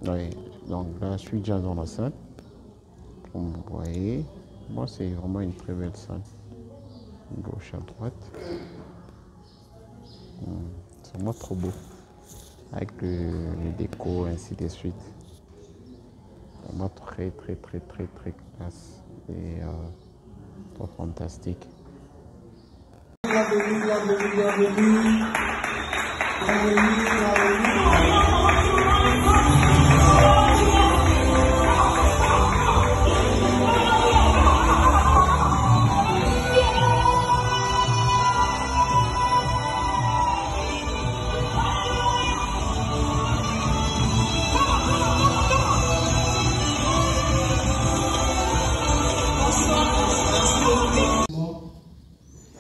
Oui, donc là, je suis déjà dans la salle. Comme vous voyez, moi, c'est vraiment une très belle salle. Gauche à droite. C'est vraiment trop beau. Avec le déco, ainsi de suite. Vraiment très, très, très, très, très classe. Et trop fantastique. Bienvenue, bienvenue, bienvenue. Bienvenue, bienvenue.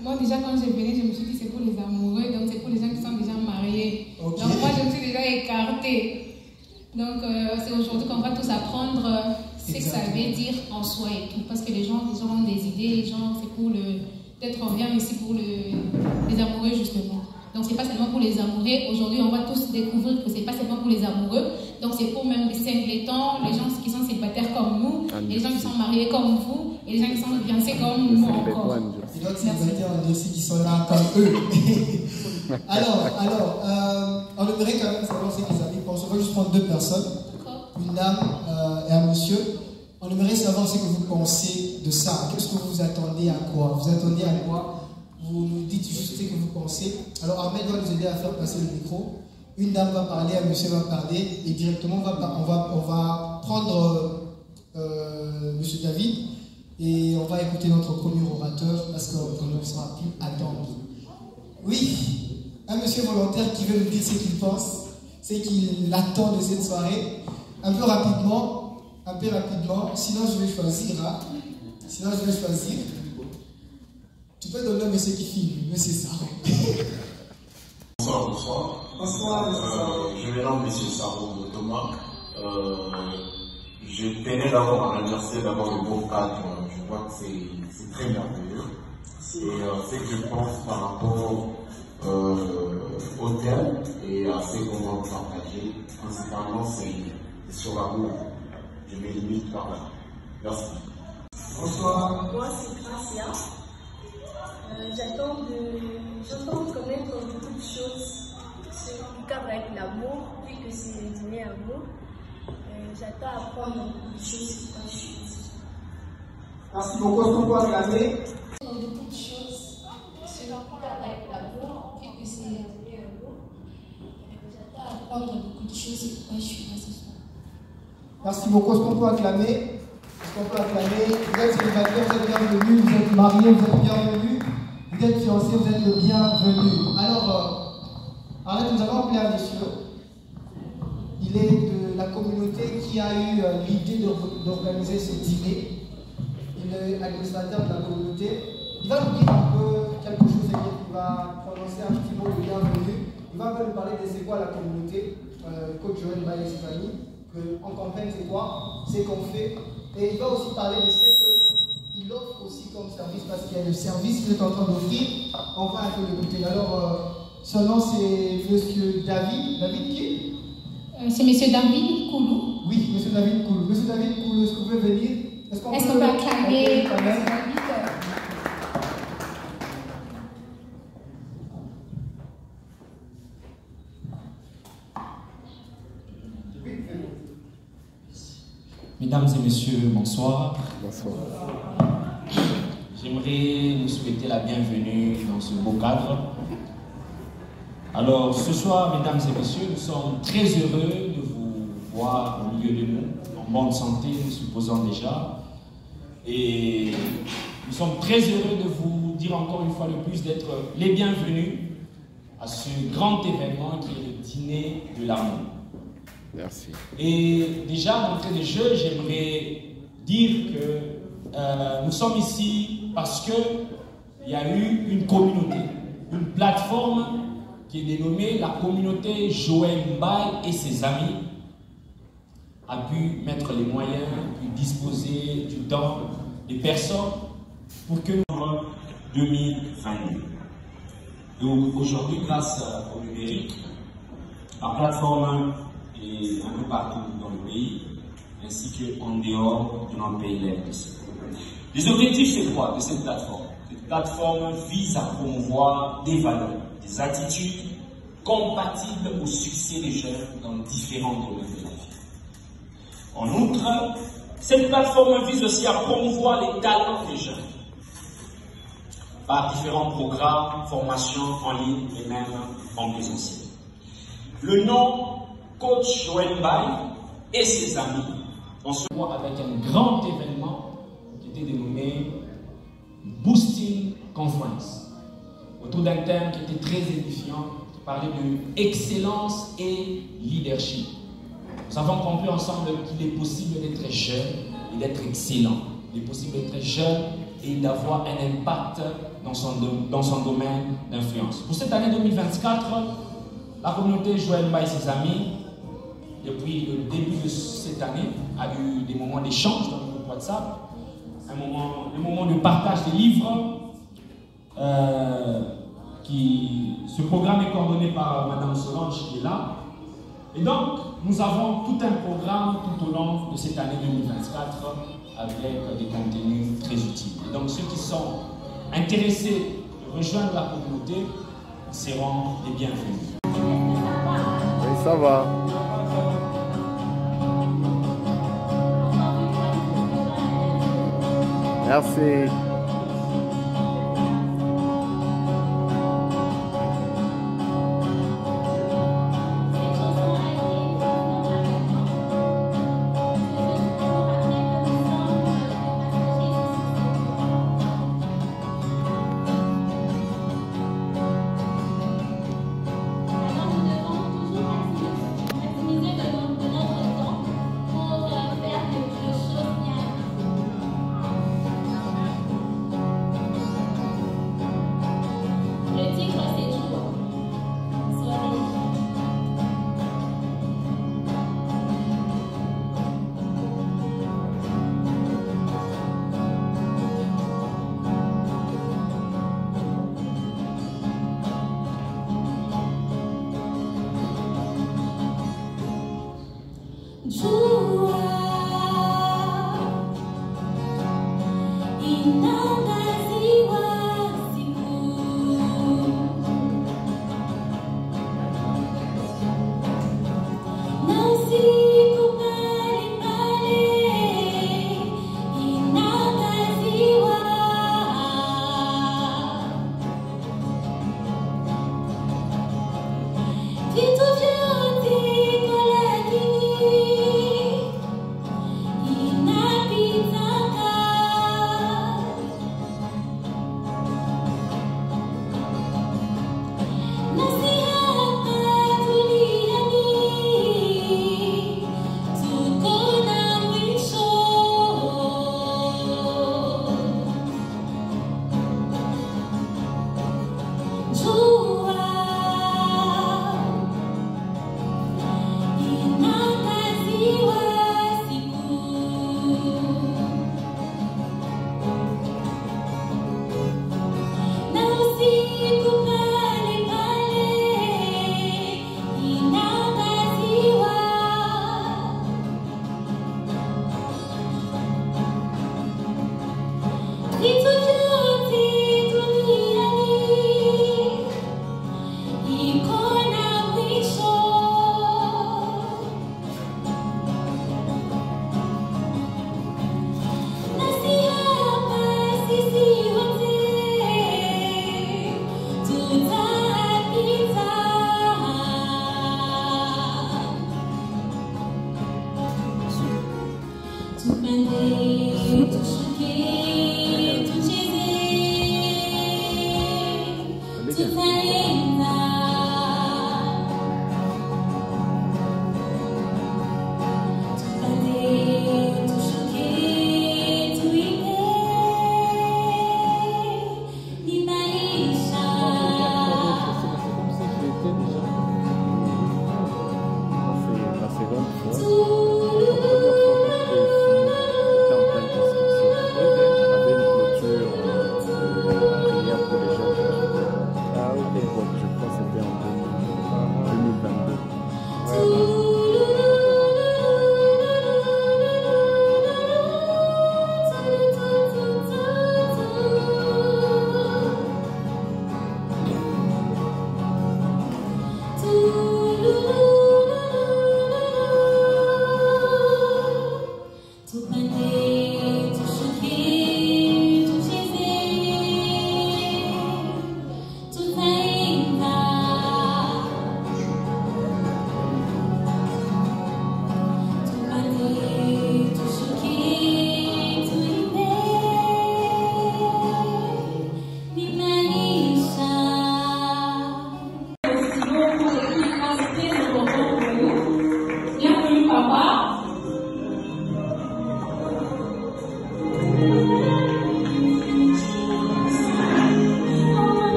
Moi déjà quand je venais, je me suis dit c'est pour les amoureux, donc c'est pour les gens qui sont déjà mariés. Okay. Donc moi je me suis déjà écartée. Donc c'est aujourd'hui qu'on va tous apprendre ce que ça veut dire en soi et tout. Parce que les gens ont des idées, les gens c'est pour le... Peut-être on vient ici pour les amoureux justement. Donc c'est pas seulement pour les amoureux. Aujourd'hui on va tous découvrir que c'est pas seulement pour les amoureux. Donc c'est pour même les singletons, les gens qui sont célibataires comme nous, et les gens qui sont mariés comme vous, et les gens qui sont fiancés comme nous encore. Les gens célibataires aussi qui sont là comme eux. alors, on aimerait quand même savoir ce qu'ils avaient pensé. On va juste prendre deux personnes, une dame et un monsieur. On aimerait savoir ce que vous pensez de ça. Qu'est-ce que vous attendez à quoi? Vous attendez à quoi? Vous nous dites juste ce que vous pensez. Alors Ahmed va nous aider à faire passer le micro. Une dame va parler, un monsieur va parler, et directement on va prendre monsieur David et on va écouter notre premier orateur parce qu'on ne sera plus attendre. Oui, un monsieur volontaire qui veut nous dire ce qu'il pense, ce qu'il attend de cette soirée. Un peu rapidement, sinon je vais choisir. Tu peux donner un monsieur qui filme, monsieur Sarro. Bonsoir. Je me nomme monsieur Sarro Thomas. Je tenais d'abord à remercier d'abord le beau cadre. Je vois que c'est très merveilleux. Et ce que je pense par rapport au thème et à ce qu'on va partager, principalement c'est sur l'amour. Je me limite par là. Merci. Bonsoir. Moi c'est Gracia. J'entends connaître beaucoup de choses sur le cadre avec l'amour, vu que c'est le dîner amour. J'attends à apprendre beaucoup de choses quand je suis ici. Merci beaucoup, est-ce qu'on peut acclamer? Beaucoup de choses sur le cadre avec l'amour, vu que c'est le dîner amour. J'attends à apprendre beaucoup de choses quand je suis là ce soir. Merci beaucoup, est-ce qu'on peut acclamer? Vous êtes célibataire, vous êtes bienvenus, vous êtes mariés, vous êtes bienvenus. Vous êtes fiancés, vous êtes le bienvenu. Alors, Arlette, nous avons appelé un monsieur. Il est de la communauté qui a eu l'idée d'organiser ce dîner. Il est administrateur de la communauté. Il va nous dire un peu quelque chose, il va prononcer un petit mot de bienvenue. Il va un peu nous parler de c'est quoi la communauté, coach Joël Baye et ses familles, qu'en campagne c'est quoi, c'est qu'on fait. Et il va aussi parler de ce qu'il offre aussi comme service, parce qu'il y a le service qu'il est en train d'offrir. On va un peu l'écouter. Alors, son nom c'est monsieur David. David qui? C'est monsieur David Koulou. Oui, monsieur David Koulou. Monsieur David Koulou, est-ce que vous pouvez venir? Est-ce qu'on peut acclamer quand même? Mesdames et messieurs, bonsoir. Bonsoir. J'aimerais vous souhaiter la bienvenue dans ce beau cadre. Alors, ce soir, mesdames et messieurs, nous sommes très heureux de vous voir au milieu de nous, en bonne santé, nous supposons déjà. Et nous sommes très heureux de vous dire encore une fois de plus d'être les bienvenus à ce grand événement qui est le dîner de l'amour. Merci. Et déjà, d'entrée de jeu, j'aimerais dire que nous sommes ici parce qu'il y a eu une communauté, une plateforme qui est dénommée la communauté Joël Baye et ses amis a pu mettre les moyens, pu disposer du temps, des personnes pour que nous 2022. Donc aujourd'hui, grâce au numérique, la plateforme et un peu partout dans le pays, ainsi qu'en dehors de notre pays aussi. Les objectifs, c'est quoi de cette plateforme? Cette plateforme vise à promouvoir des valeurs, des attitudes compatibles au succès des jeunes dans différents domaines de la vie. En outre, cette plateforme vise aussi à promouvoir les talents des jeunes par différents programmes, formations en ligne et même en présentiel. Le nom Coach Joël Mbaye et ses amis, on se voit avec un grand événement qui était dénommé Boosting Conference, autour d'un thème qui était très édifiant, qui parlait de excellence et leadership. Nous avons compris ensemble qu'il est possible d'être jeune et d'être excellent. Il est possible d'être jeune et d'avoir un impact dans son domaine d'influence. Pour cette année 2024, la communauté Joël Mbaye et ses amis, depuis le début de cette année, a eu des moments d'échange dans le groupe WhatsApp, des moments de partage des livres. Ce programme est coordonné par Madame Solange qui est là. Et donc, nous avons tout un programme tout au long de cette année 2024 avec des contenus très utiles. Et donc, ceux qui sont intéressés de rejoindre la communauté seront les bienvenus. Oui, ça va. Merci.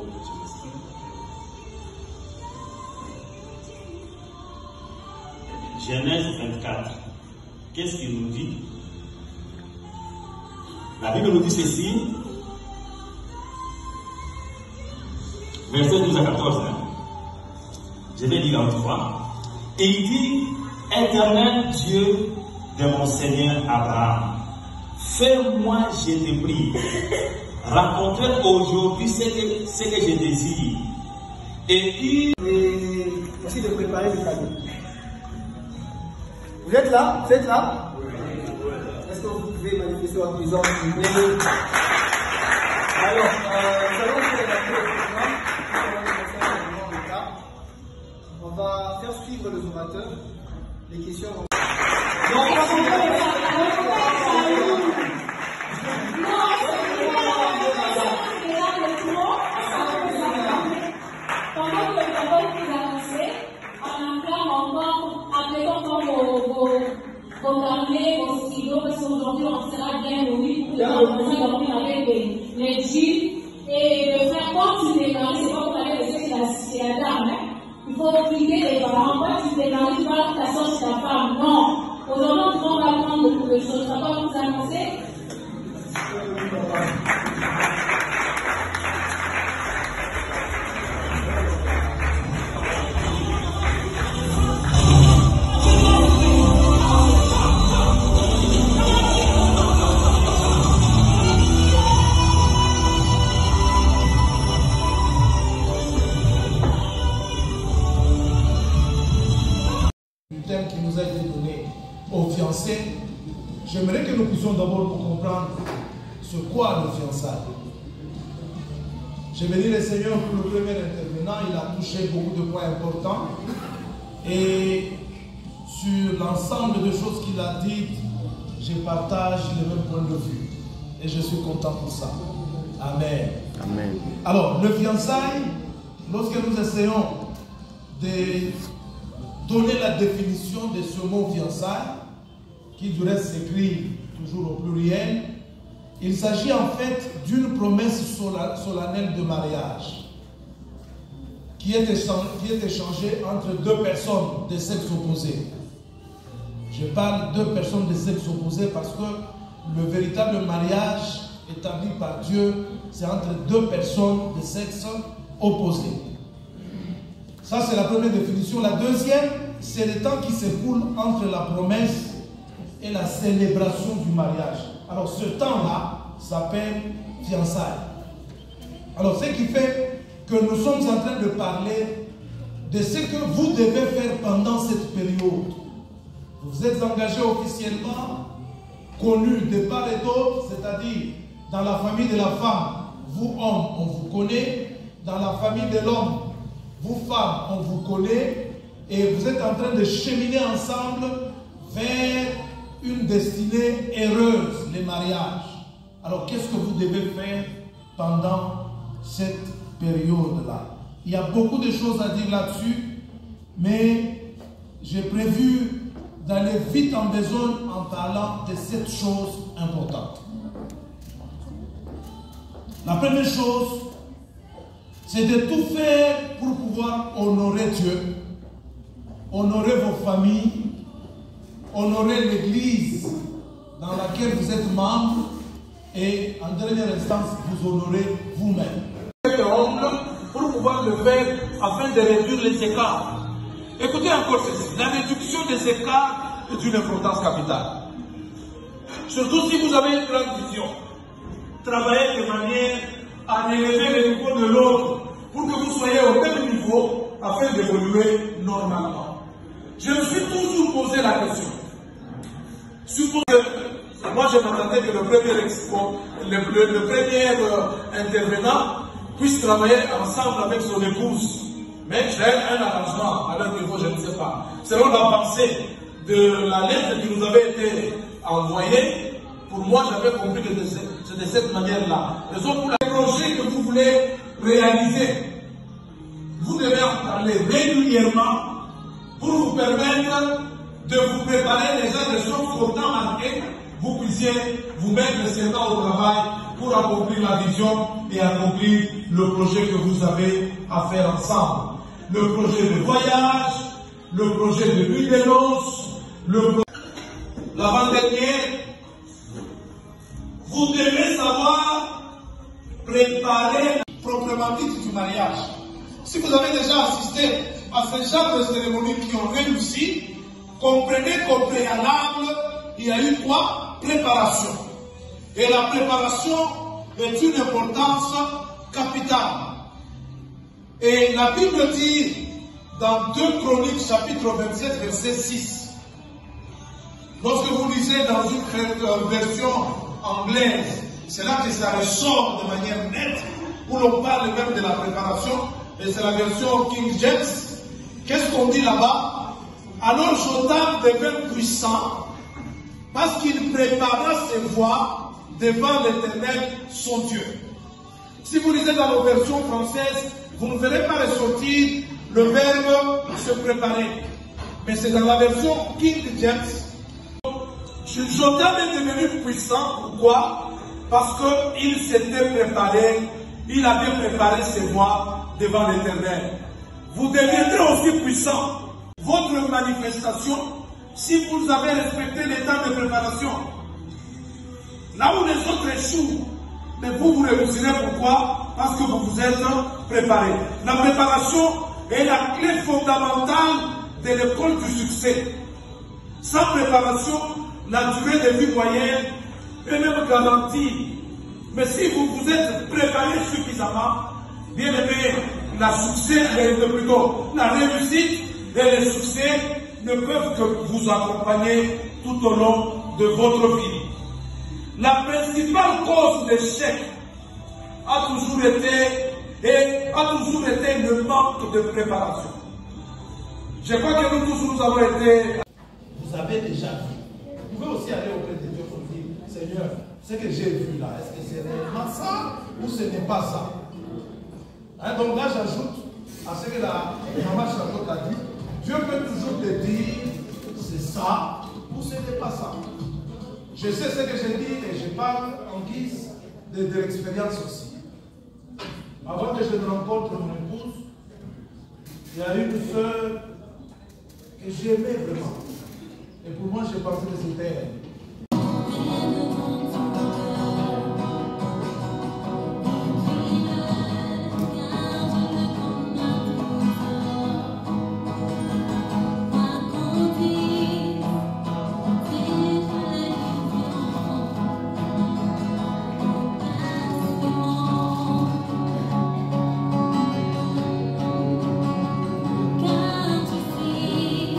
de Saint-Esprit. Genèse 24. Qu'est-ce qu'il nous dit? La Bible nous dit ceci. Verset 12 à 14. Je vais lire en trois. Et il dit, Éternel Dieu de mon Seigneur Abraham, fais-moi, je te prie, raconter aujourd'hui ce que je désire. Et merci de préparer le cadeau. Vous êtes là? Vous êtes là? Est-ce que vous pouvez manifester votre présence? Alors, nous allons faire la première. On va faire suivre le zoomateur. Les questions vont... Programmer vos stylos parce qu'aujourd'hui on sera bien nourris pour commencer à dormir avec les jeans et le faire quand tu t'es marié, c'est pas pour aller laisser la dame. Hein? Il faut obliger les parents. Quand tu t'es marié, tu vas t'asseoir sur ta femme. Non. Aujourd'hui, on va apprendre beaucoup de choses. Ça va vous annoncer? Qui nous a été donné aux fiancés, j'aimerais que nous puissions d'abord comprendre ce qu'est le fiançailles. Je bénis le Seigneur pour le premier intervenant, il a touché beaucoup de points importants et sur l'ensemble de choses qu'il a dites, je partage le même point de vue et je suis content pour ça. Amen. Amen. Alors, le fiançailles, lorsque nous essayons de donner la définition de ce mot fiançailles, qui du reste s'écrit toujours au pluriel, il s'agit en fait d'une promesse solennelle de mariage qui est échangée entre deux personnes de sexe opposé. Je parle de deux personnes de sexe opposé parce que le véritable mariage établi par Dieu, c'est entre deux personnes de sexe opposé. Ça, c'est la première définition. La deuxième, c'est le temps qui s'écoule entre la promesse et la célébration du mariage. Alors, ce temps-là s'appelle fiançailles. Alors, ce qui fait que nous sommes en train de parler de ce que vous devez faire pendant cette période. Vous êtes engagé officiellement, connu de part et d'autre, c'est-à-dire dans la famille de la femme, vous hommes, on vous connaît, dans la famille de l'homme, vous femmes, on vous connaît, et vous êtes en train de cheminer ensemble vers une destinée heureuse, les mariages. Alors, qu'est-ce que vous devez faire pendant cette période-là? Il y a beaucoup de choses à dire là-dessus, mais j'ai prévu d'aller vite en besogne en parlant de cette chose importante. La première chose, c'est de tout faire pour pouvoir honorer Dieu, honorer vos familles, honorer l'Église dans laquelle vous êtes membre et en dernière instance, vous honorez vous-même. Pour pouvoir le faire afin de réduire les écarts. Écoutez encore ceci, la réduction des écarts est d'une importance capitale. Surtout si vous avez une grande vision. Travaillez de manière à élever le niveau de l'autre pour que vous soyez au même niveau afin d'évoluer normalement. Je me suis toujours posé la question. Supposons que moi je m'attendais que le premier intervenant puisse travailler ensemble avec son épouse. Mais j'ai un arrangement à leur niveau, je ne sais pas. Selon la pensée de la lettre qui nous avait été envoyée, pour moi j'avais compris que c'est de cette manière-là. Raison pour le projet que vous voulez réaliser, vous devez en parler régulièrement pour vous permettre de vous préparer déjà des choses qu'autant marquées, vous puissiez vous mettre seulement au travail pour accomplir la vision et accomplir le projet que vous avez à faire ensemble. Le projet de voyage, le projet de nuit de noces, l'avant-dernier. Vous devez savoir préparer proprement dit du mariage. Si vous avez déjà assisté à ce genre de cérémonies qui ont réussi, comprenez qu'au préalable, il y a eu quoi? Préparation. Et la préparation est une importance capitale. Et la Bible dit dans 2 Chroniques chapitre 27 verset 6, lorsque vous lisez dans une version anglaise, c'est là que ça ressort de manière nette, où l'on parle même de la préparation, et c'est la version King James. Qu'est-ce qu'on dit là-bas? Alors Jotham devint puissant, parce qu'il prépara ses voies devant l'Éternel, son Dieu. Si vous lisez dans nos versions françaises, vous ne verrez pas ressortir le verbe se préparer. Mais c'est dans la version King James. Jotham est devenu puissant. Pourquoi? Parce qu'il s'était préparé, il avait préparé ses voies devant l'Éternel. Vous deviendrez aussi puissant. Votre manifestation, si vous avez respecté les temps de préparation, là où les autres échouent, mais vous réussirez. Pourquoi? Parce que vous vous êtes préparé. La préparation est la clé fondamentale de l'école du succès. Sans préparation, la durée de vie moyenne est même garantie. Mais si vous vous êtes préparé suffisamment, bien aimé, la réussite et le succès ne peuvent que vous accompagner tout au long de votre vie. La principale cause d'échec a toujours été le manque de préparation. Je crois que nous tous nous avons été. Vous avez déjà vu. Vous pouvez aussi aller auprès de Dieu pour dire, Seigneur, ce que j'ai vu là, est-ce que c'est réellement ça ou ce n'est pas ça? Hein, donc là, j'ajoute à ce que la maman Charlotte a dit, Dieu peut toujours te dire, c'est ça ou ce n'est pas ça. Je sais ce que j'ai dit et je parle en guise de l'expérience aussi. Avant que je ne rencontre mon épouse, il y a une sœur que j'aimais vraiment. Et pour moi, je pensais que c'était elle. Quand tu sais,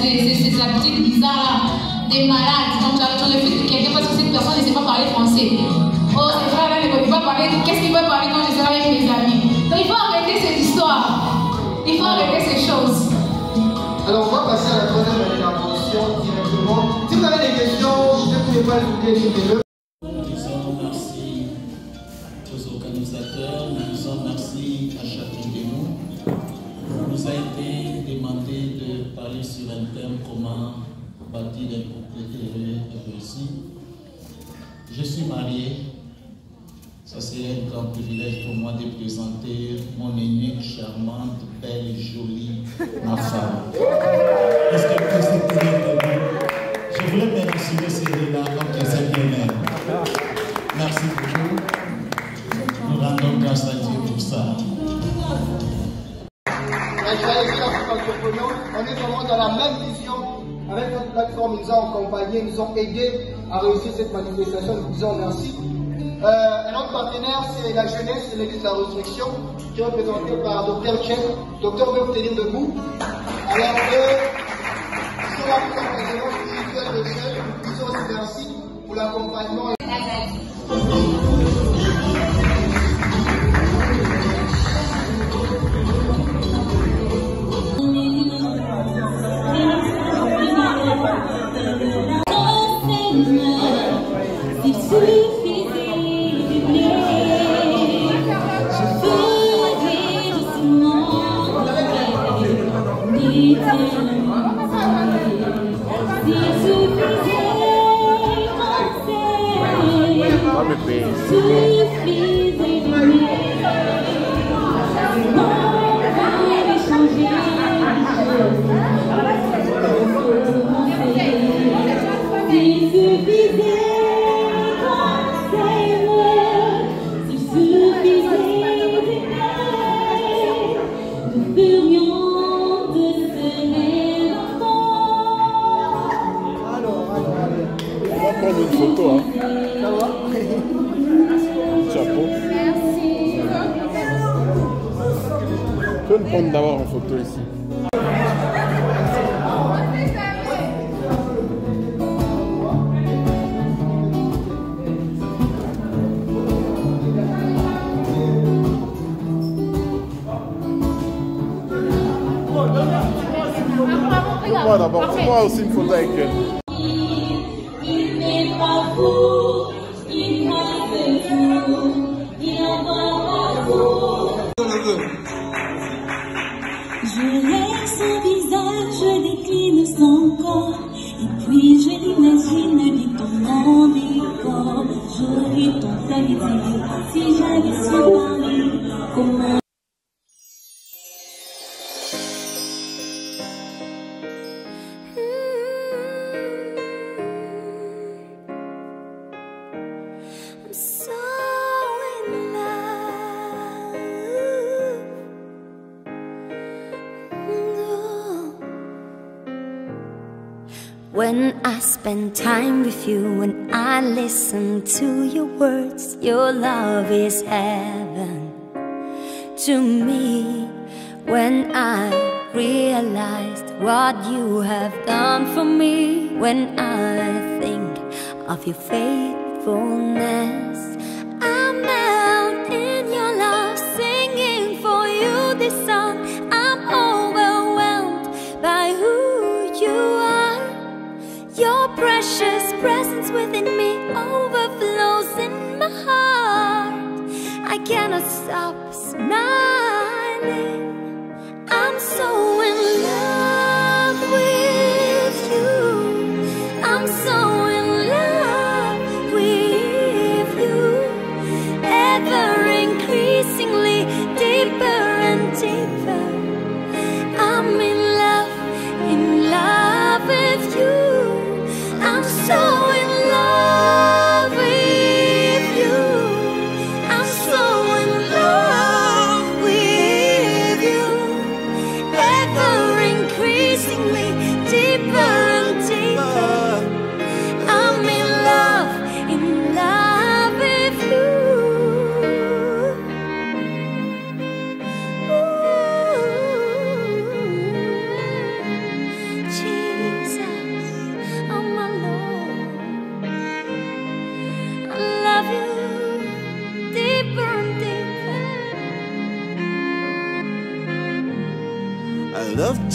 Ces habitudes bizarres des malades. Donc tu refuses quelqu'un parce que cette personne ne sait pas parler français. Oh, c'est vrai, là, il ne peut pas parler. Qu'est-ce qu'il peut parler quand je serai avec mes amis? Donc il faut arrêter cette histoire. Il faut arrêter ces choses. Alors on va passer à la troisième intervention directement. Si vous avez des questions, ne pouvez pas les oublier, écrivez-le. Disons merci aux organisateurs, nous disons merci à chacun de nous. Il nous a été demandé de parler sur un thème comment bâtir un couple heureux et réussi. Je suis marié. Ça serait un grand privilège pour moi de présenter mon aînée charmante, belle et jolie, ma femme. Est-ce que c'est pour vous? Je voulais bien assurer celui-là, ok, c'est bien. Merci beaucoup. Nous rendons grâce à Dieu pour ça. On est vraiment dans la même vision avec notre plateforme. Ils nous ont accompagnés, ils nous ont aidés à réussir cette manifestation. Nous disons merci. Un autre partenaire, c'est la jeunesse de l'église de la Résurrection, qui est représentée par Dr Chen. Docteur veut vous tenir debout. Alors ils sont là pour l'accompagnement spirituel de jeunes. Ils sont aussi merci pour l'accompagnement. Une photo, hein. Chapeau. Merci. Tu peux me prendre d'abord en photo ici. Moi d'abord, moi aussi une photo avec elle. Je rêve son visage, je décline son corps, et puis je l'imagine habitant mon décor. J'aurais tant à lui dire si j'avais su parler. Comment When I spend time with you, when I listen to your words, your love is heaven to me. When I realized what you have done for me, when I think of your faithfulness, I'm down in your love, singing for you this song. I'm overwhelmed by who you are. Your precious presence within me overflows in my heart. I cannot stop smiling. I'm so in love with you. I'm so in love with you. Ever increasingly deeper and deeper. I'm in love with you.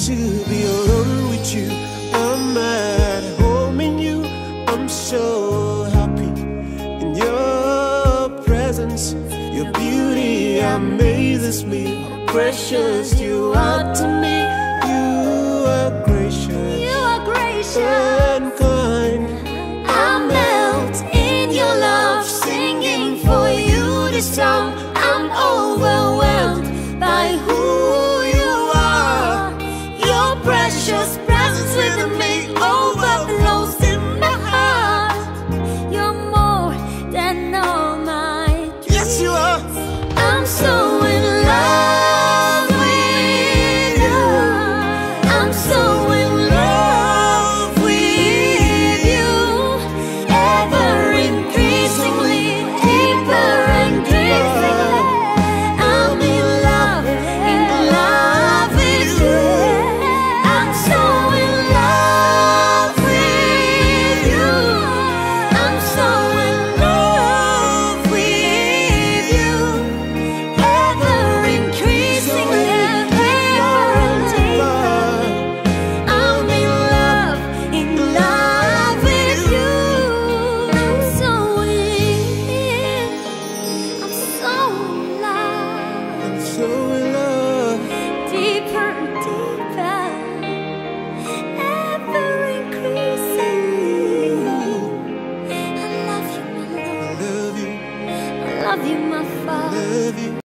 to be alone with you. I'm at home in you. I'm so happy in your presence. Your beauty amazes me. How precious you are to me. You are gracious. You are gracious and kind. I melt in your love, singing for you this song. I'm overwhelmed by who you are. Your precious presence with me overflows in my heart. You're more than all my dreams. Yes, you are. I'm so in love with you. I'm so in love with you. Ever increasingly, deeper increasingly. I'm in love with you. I'm so in love with you. I'm so in love with you. Ever increasingly, deeper and deeper. I'm in love with you. I'm so in love. So